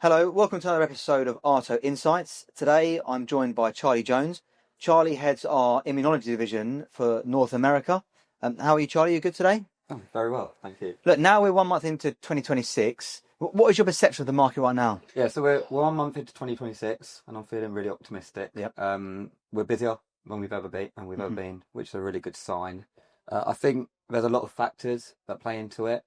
Hello, welcome to another episode of ARTO Insights. Today I'm joined by Charlie Jones. Charlie heads our immunology division for North America. How are you, Charlie? You good today? Oh, very well, thank you. Look, now we're 1 month into 2026. What is your perception of the market right now? Yeah, so we're 1 month into 2026, and I'm feeling really optimistic. Yep. We're busier than we've ever been, which is a really good sign. I think there's a lot of factors that play into it.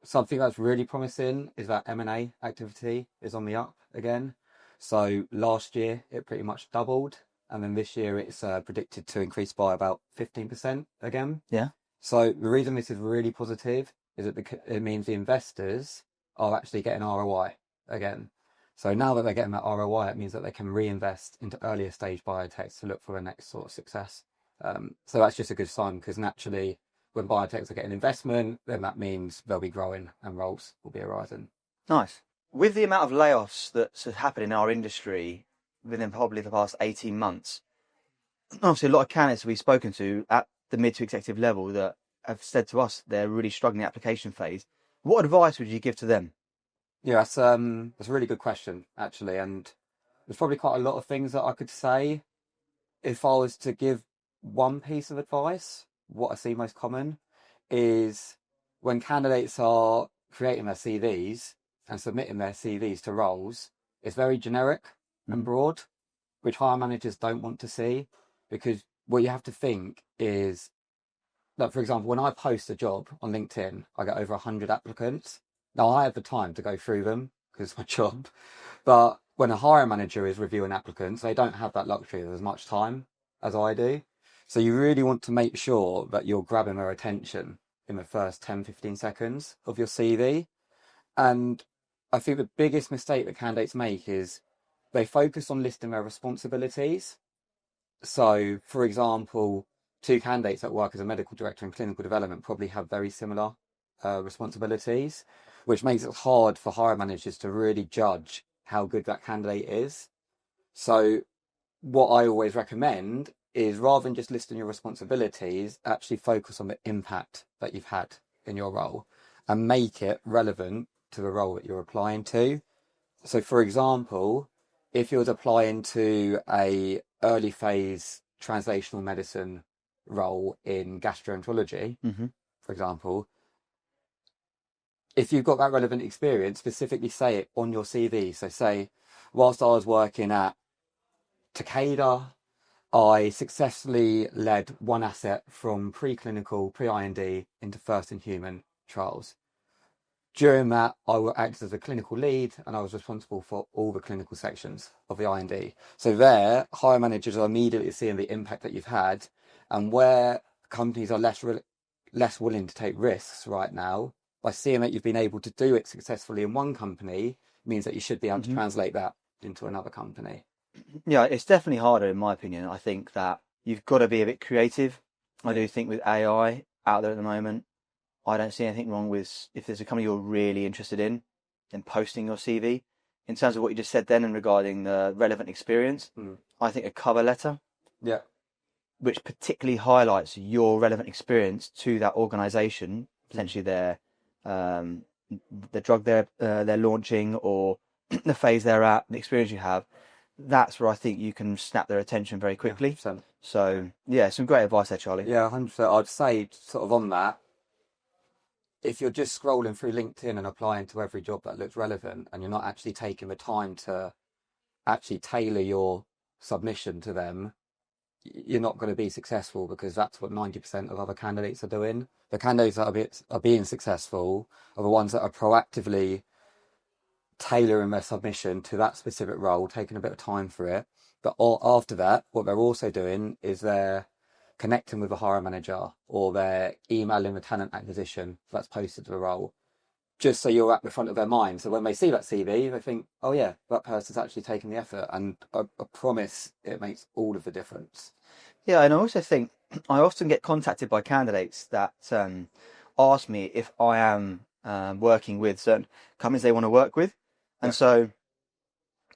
Something that's really promising is that M&A activity is on the up again. So last year it pretty much doubled, and then this year it's predicted to increase by about 15% again. Yeah. So the reason this is really positive is that it means the investors are actually getting ROI again. So now that they're getting that ROI, it means that they can reinvest into earlier stage biotechs to look for the next sort of success. So that's just a good sign, because naturally, when biotechs are getting investment, then that means they'll be growing and roles will be arising. Nice. With the amount of layoffs that's happened in our industry within probably the past 18 months, obviously a lot of candidates we've spoken to at the mid to executive level that have said to us they're really struggling in the application phase. What advice would you give to them? Yeah, that's a really good question, actually. And there's probably quite a lot of things that I could say. If I was to give one piece of advice, what I see most common is when candidates are creating their CVs and submitting their CVs to roles, it's very generic and broad, which hiring managers don't want to see, because what you have to think is that, for example, when I post a job on LinkedIn, I get over 100 applicants. Now, I have the time to go through them because it's my job, but when a hiring manager is reviewing applicants, they don't have that luxury of as much time as I do. So you really want to make sure that you're grabbing their attention in the first 10, 15 seconds of your CV. And I think the biggest mistake that candidates make is they focus on listing their responsibilities. So, for example, two candidates that work as a medical director in clinical development probably have very similar responsibilities, which makes it hard for hiring managers to really judge how good that candidate is. So what I always recommend is, rather than just listing your responsibilities, actually focus on the impact that you've had in your role and make it relevant to the role that you're applying to. So, for example, if you was applying to a early phase translational medicine role in gastroenterology, for example, if you've got that relevant experience, specifically say it on your CV. So say, whilst I was working at Takeda, I successfully led one asset from preclinical, pre-IND into first-in-human trials. During that, I acted as a clinical lead, and I was responsible for all the clinical sections of the IND. So there, hiring managers are immediately seeing the impact that you've had, and where companies are less willing to take risks right now, by seeing that you've been able to do it successfully in one company, means that you should be able to translate that into another company. Yeah, it's definitely harder in my opinion. I think that you've got to be a bit creative. I do think with AI out there at the moment, I don't see anything wrong with, if there's a company you're really interested in, then posting your CV. In terms of what you just said then and regarding the relevant experience, I think a cover letter, which particularly highlights your relevant experience to that organisation, potentially their the drug they're launching, or the phase they're at, the experience you have. That's where I think you can snap their attention very quickly. 100%. So yeah, some great advice there, Charlie. Yeah, 100%. I'd say, sort of on that, if you're just scrolling through LinkedIn and applying to every job that looks relevant, and you're not actually taking the time to actually tailor your submission to them, you're not going to be successful, because that's what 90% of other candidates are doing. The candidates that are being successful are the ones that are proactively tailoring their submission to that specific role, taking a bit of time for it. But after that, what they're also doing is they're connecting with a hiring manager, or they're emailing the talent acquisition that's posted to the role, just so you're at the front of their mind. So when they see that CV, they think, oh yeah, that person's actually taken the effort. And I promise it makes all of the difference. Yeah, and I also think I often get contacted by candidates that ask me if I am working with certain companies they want to work with. And so,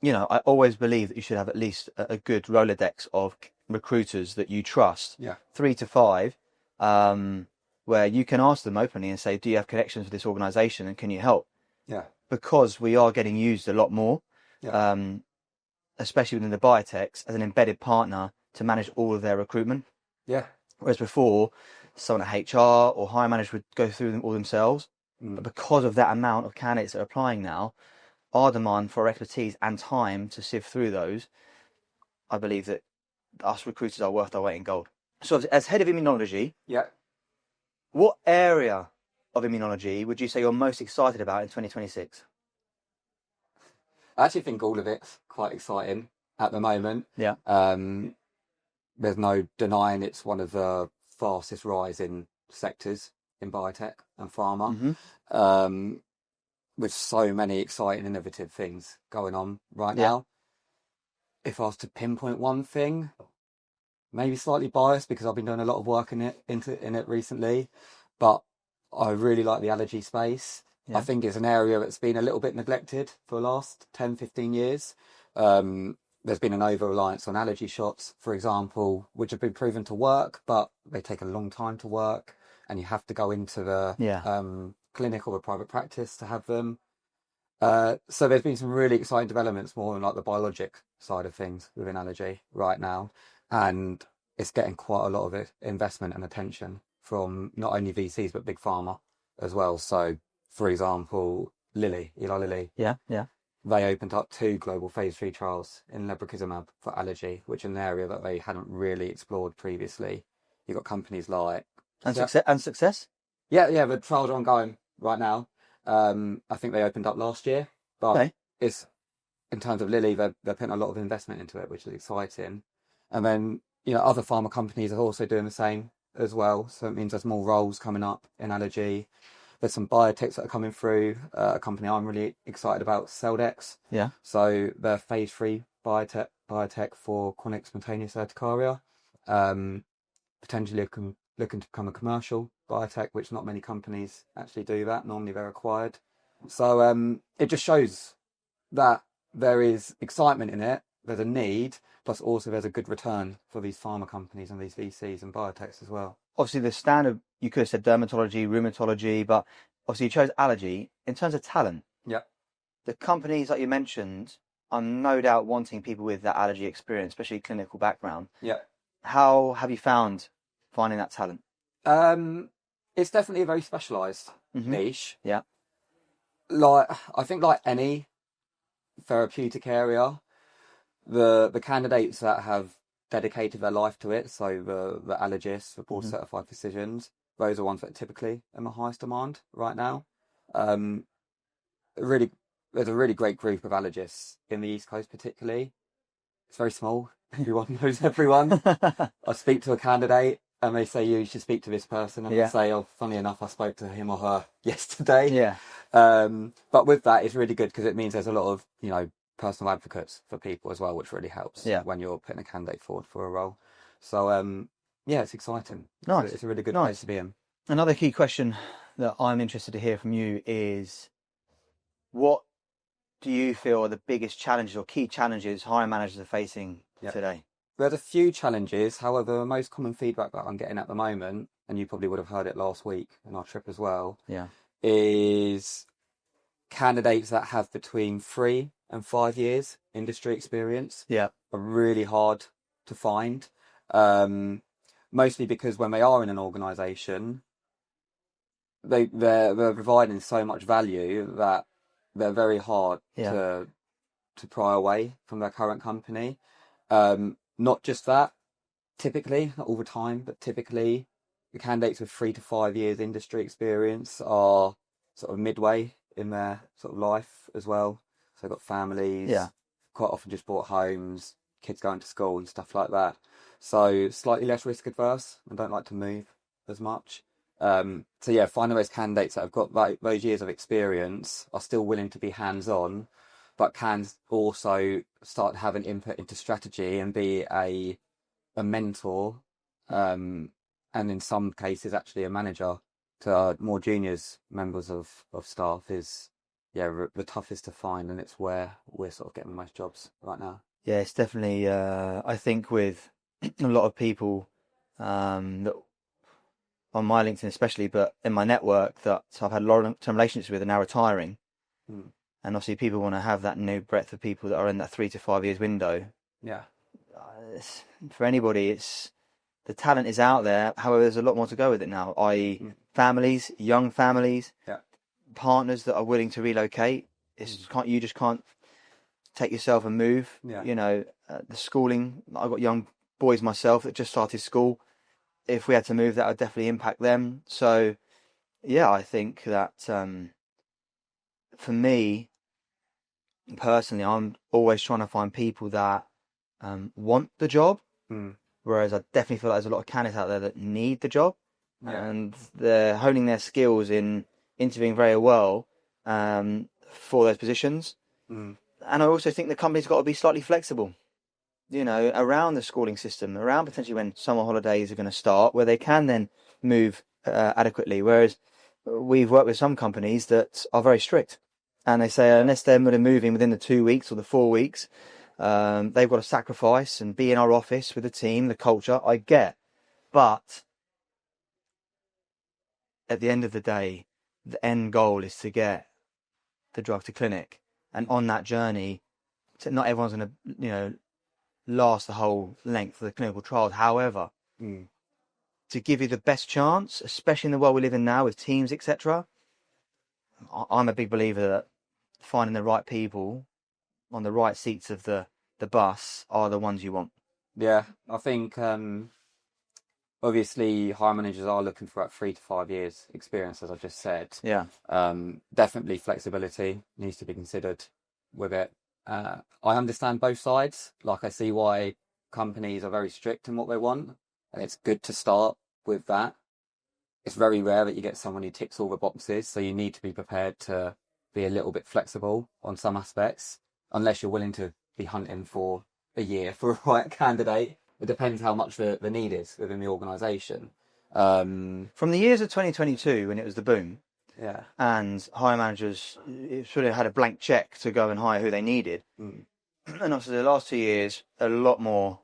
you know, I always believe that you should have at least a good Rolodex of recruiters that you trust, 3 to 5, where you can ask them openly and say, do you have connections with this organisation and can you help? Yeah. because we are getting used a lot more, Yeah. especially within the biotechs, as an embedded partner to manage all of their recruitment. Yeah. Whereas before, someone at HR or hire manager would go through them all themselves. But because of that amount of candidates that are applying now, our demand for expertise and time to sift through those, I believe that us recruiters are worth our weight in gold. So as head of immunology, Yeah. what area of immunology would you say you're most excited about in 2026? I actually think all of it's quite exciting at the moment. Yeah. There's no denying it's one of the fastest rising sectors in biotech and pharma, with so many exciting, innovative things going on right now. If I was to pinpoint one thing, maybe slightly biased because I've been doing a lot of work in it recently, but I really like the allergy space. I think it's an area that's been a little bit neglected for the last 10, 15 years. There's been an over-reliance on allergy shots, for example, which have been proven to work, but they take a long time to work, and you have to go into the clinic or the private practice to have them. So there's been some really exciting developments more on like the biologic side of things within allergy right now, and it's getting quite a lot of investment and attention from not only VCs but big pharma as well. So, for example, Eli Lilly, they opened up 2 global phase 3 trials in lebrikizumab for allergy, which is an area that they hadn't really explored previously. You've got companies like Success. Yeah, the trials are ongoing right now. I think they opened up last year, but it's in terms of Lilly, they're putting a lot of investment into it, which is exciting. And then other pharma companies are also doing the same as well. So it means there's more roles coming up in allergy. There's some biotechs that are coming through. A company I'm really excited about, Celldex. Yeah. So they're phase 3 biotech for chronic spontaneous urticaria. Potentially looking to become a commercial biotech, which not many companies actually do that. Normally they're acquired. So it just shows that there is excitement in it, there's a need, plus also there's a good return for these pharma companies and these VCs and biotechs as well. Obviously, the standard, you could have said dermatology, rheumatology, but obviously you chose allergy. In terms of talent, the companies that you mentioned are no doubt wanting people with that allergy experience, especially clinical background. How have you found finding that talent? It's definitely a very specialised niche. Yeah. I think like any therapeutic area, the candidates that have dedicated their life to it, so the allergists, the board certified physicians, those are ones that are typically in the highest demand right now. There's a really great group of allergists in the East Coast particularly. It's very small. Everyone knows everyone. I speak to a candidate and they say, you should speak to this person, and I say, oh, funny enough, I spoke to him or her yesterday. But with that, it's really good because it means there's a lot of personal advocates for people as well, which really helps when you're putting a candidate forward for a role. So it's exciting. Nice. It's a really good place to be in. Another key question that I'm interested to hear from you is, what do you feel are the biggest challenges or key challenges hiring managers are facing today? There's a few challenges. However, the most common feedback that I'm getting at the moment, and you probably would have heard it last week in our trip as well, is candidates that have between 3 and 5 years industry experience are really hard to find. Mostly because when they are in an organisation, they're providing so much value that they're very hard to pry away from their current company. Not just that, typically, not all the time, but typically the candidates with 3 to 5 years industry experience are sort of midway in their sort of life as well. So they've got families, quite often just bought homes, kids going to school and stuff like that. So slightly less risk adverse and don't like to move as much. Finding those candidates that have got those years of experience, are still willing to be hands-on, but can also start having input into strategy and be a mentor, and in some cases actually a manager to more juniors members of staff is the toughest to find, and it's where we're sort of getting the most jobs right now. Yeah, it's definitely I think with a lot of people that on my LinkedIn especially, but in my network that I've had long-term relationships with are now retiring. Mm. And obviously people want to have that new breadth of people that are in that 3 to 5 years window. Yeah. For anybody, it's the talent is out there. However, there's a lot more to go with it now, i.e. families, young families, Yeah. partners that are willing to relocate. You just can't take yourself and move. Yeah. The schooling, I've got young boys myself that just started school. If we had to move, that would definitely impact them. So yeah, I think that for me personally, I'm always trying to find people that want the job. Whereas I definitely feel like there's a lot of candidates out there that need the job, and they're honing their skills in interviewing very well for those positions. And I also think the company's got to be slightly flexible, around the schooling system, around potentially when summer holidays are going to start, where they can then move adequately. Whereas we've worked with some companies that are very strict, and they say unless they're moving within the 2 weeks or the 4 weeks, they've got to sacrifice and be in our office with the team, the culture. I get, but at the end of the day, the end goal is to get the drug to clinic, and on that journey, not everyone's going to, last the whole length of the clinical trials. However, to give you the best chance, especially in the world we live in now with teams, etc., I'm a big believer that finding the right people on the right seats of the bus are the ones you want. Yeah, I think obviously hire managers are looking for 3 to 5 years experience, as I just said. Yeah. Definitely flexibility needs to be considered with it. I understand both sides. Like, I see why companies are very strict in what they want, and it's good to start with that. It's very rare that you get someone who ticks all the boxes, so you need to be prepared to be a little bit flexible on some aspects, unless you're willing to be hunting for a year for a right candidate. It depends how much the need is within the organisation. From the years of 2022, when it was the boom, Yeah. and hire managers sort of had a blank check to go and hire who they needed. And obviously the last 2 years, a lot more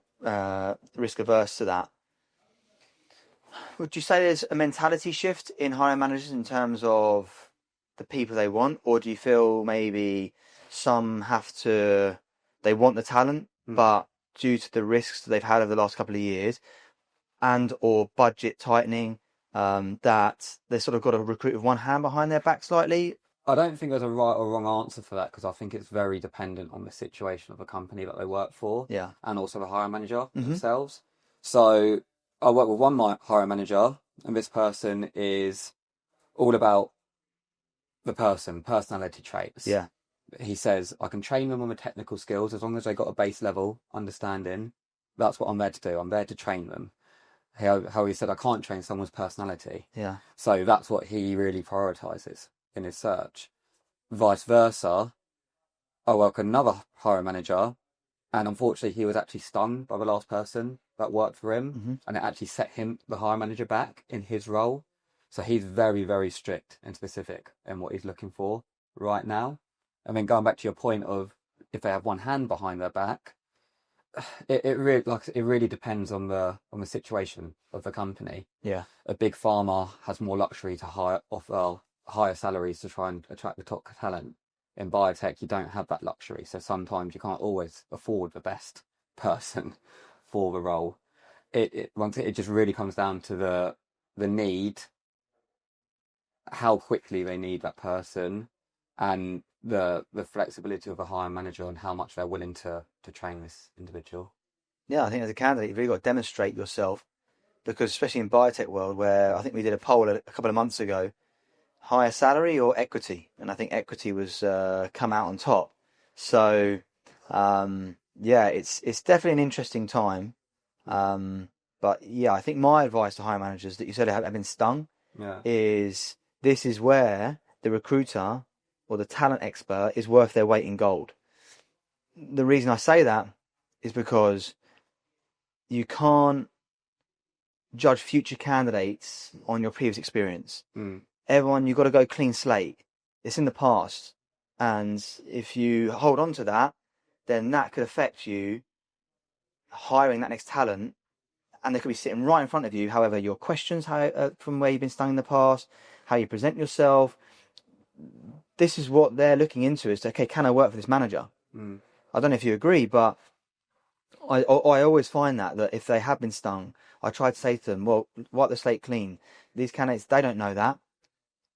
risk averse to that. Would you say there's a mentality shift in hiring managers in terms of the people they want, or do you feel maybe some they want the talent, but due to the risks that they've had over the last couple of years and or budget tightening, that they sort of got to recruit with one hand behind their back slightly? I don't think there's a right or wrong answer for that, because I think it's very dependent on the situation of the company that they work for, and also the hiring manager themselves. So I work with one hiring manager, and this person is all about the personality traits. Yeah. He says, I can train them on the technical skills as long as they got a base level understanding. That's what I'm there to do. I'm there to train them. How he said, I can't train someone's personality. Yeah. So that's what he really prioritises in his search. Vice versa, I work with another hiring manager, and unfortunately he was actually stung by the last person that worked for him, and it actually set the hiring manager back in his role. So he's very, very strict and specific in what he's looking for right now. And then going back to your point of if they have one hand behind their back, it really depends on the situation of the company. Yeah. A big pharma has more luxury to offer higher salaries to try and attract the top talent. In biotech, you don't have that luxury, so sometimes you can't always afford the best person for the role. It just really comes down to the need, how quickly they need that person, and the flexibility of a hiring manager and how much they're willing to train this individual. Yeah, I think as a candidate, you've really got to demonstrate yourself, because especially in biotech world, where I think we did a poll a couple of months ago, higher salary or equity, and I think equity was come out on top. So yeah, it's definitely an interesting time. But yeah, I think my advice to hiring managers that you said have been stung is this is where the recruiter or the talent expert is worth their weight in gold. The reason I say that is because you can't judge future candidates on your previous experience. Everyone, you've got to go clean slate. It's in the past. And if you hold on to that, then that could affect you hiring that next talent. And they could be sitting right in front of you. However, your questions from where you've been stung in the past, how you present yourself, this is what they're looking into is, okay, can I work for this manager? I don't know if you agree, but I always find that if they have been stung, I try to say to them, well, wipe the slate clean. These candidates, they don't know that,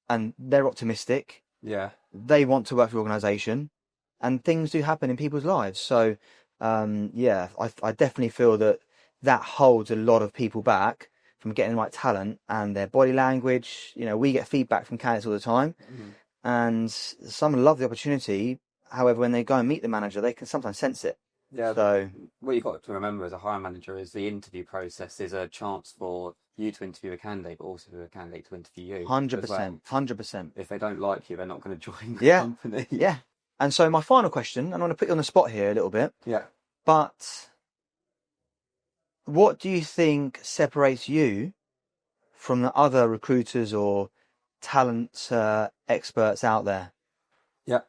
and they're optimistic. Yeah. They want to work for the organisation, and things do happen in people's lives. So, yeah, I definitely feel that holds a lot of people back from getting the right talent and their body language. You know, we get feedback from candidates all the time, and some love the opportunity. However, when they go and meet the manager, they can sometimes sense it. Yeah. So what you've got to remember as a hiring manager is the interview process is a chance for you to interview a candidate, but also for a candidate to interview you. 100%, 100%. If they don't like you, they're not going to join the Yeah, company. yeah. And so my final question, and I want to put you on the spot here a little bit. Yeah. But what do you think separates you from the other recruiters or talent experts out there? Yeah.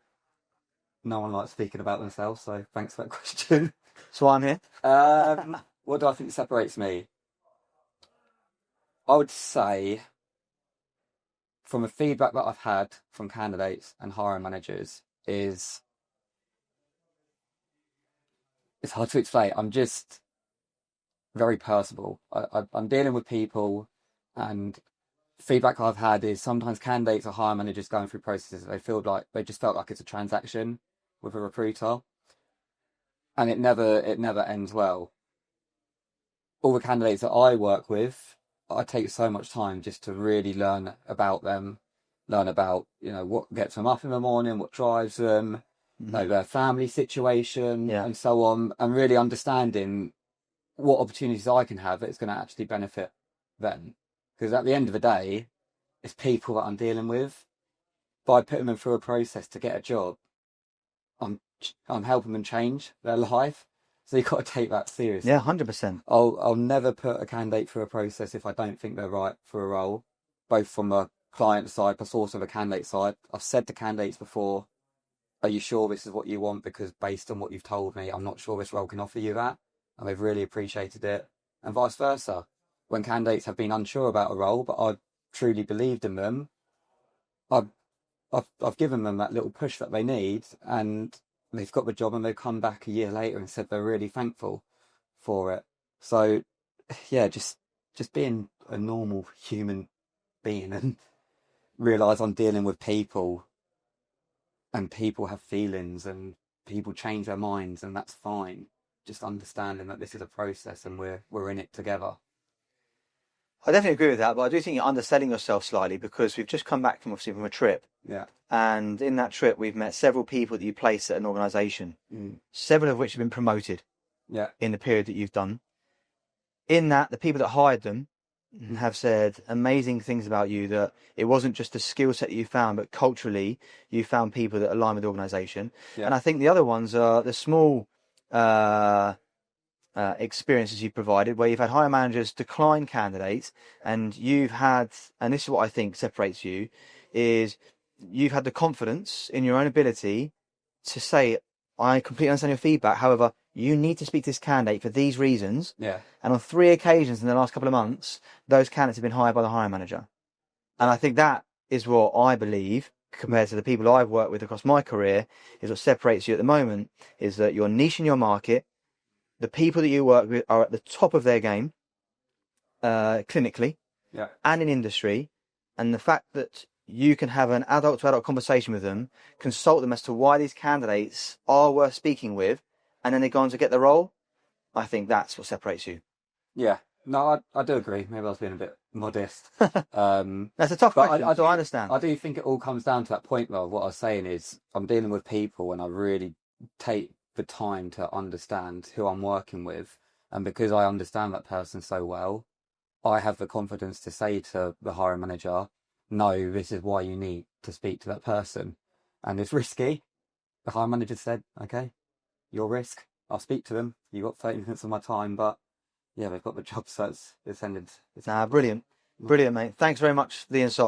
No one likes speaking about themselves, so thanks for that question. So I'm here. What do I think separates me? I would say, from the feedback that I've had from candidates and hiring managers, is it's hard to explain. I'm just very personable. I'm dealing with people, and feedback I've had is sometimes candidates or hiring managers going through processes, they just felt like it's a transaction with a recruiter, and it never ends well. All the candidates that I work with, I take so much time just to really learn about them, learn about, what gets them up in the morning, what drives them, their family situation, and so on, and really understanding what opportunities I can have that's going to actually benefit them. Because at the end of the day, it's people that I'm dealing with. By putting them through a process to get a job, I'm helping them change their life. So you've got to take that seriously. Yeah, 100%. I'll never put a candidate through a process if I don't think they're right for a role, both from the client side plus also the candidate side. I've said to candidates before, are you sure this is what you want? Because based on what you've told me, I'm not sure this role can offer you that. And they've really appreciated it. And vice versa. When candidates have been unsure about a role, but I've truly believed in them, I've given them that little push that they need, and they've got the job, and they've come back a year later and said they're really thankful for it. So, yeah, just being a normal human being and realise I'm dealing with people, and people have feelings, and people change their minds, and that's fine. Just understanding that this is a process, and we're in it together. I definitely agree with that, but I do think you're underselling yourself slightly, because we've just come back from a trip. Yeah. And in that trip, we've met several people that you place at an organisation, several of which have been promoted in the period that you've done. In that, the people that hired them have said amazing things about you, that it wasn't just the skill set that you found, but culturally, you found people that align with the organisation. Yeah. And I think the other ones are the small experiences you've provided, where you've had hiring managers decline candidates, and you've had, and this is what I think separates you, is you've had the confidence in your own ability to say, I completely understand your feedback. However, you need to speak to this candidate for these reasons. Yeah. And on 3 occasions in the last couple of months, those candidates have been hired by the hiring manager. And I think that is what I believe, compared to the people I've worked with across my career, is what separates you at the moment, is that you're niche in your market. The people that you work with are at the top of their game, clinically, and in industry. And the fact that you can have an adult-to-adult conversation with them, consult them as to why these candidates are worth speaking with, and then they go on to get the role, I think that's what separates you. Yeah. No, I do agree. Maybe I was being a bit modest. That's a tough question, so I understand. I do think it all comes down to that point, though. What I was saying is, I'm dealing with people, and I really take the time to understand who I'm working with. And because I understand that person so well, I have the confidence to say to the hiring manager, no, this is why you need to speak to that person. And it's risky. The hiring manager said, okay, your risk. I'll speak to them. You got 30 minutes of my time, but yeah, they've got the job, so it's ended. Brilliant. Brilliant, mate. Thanks very much for the insight.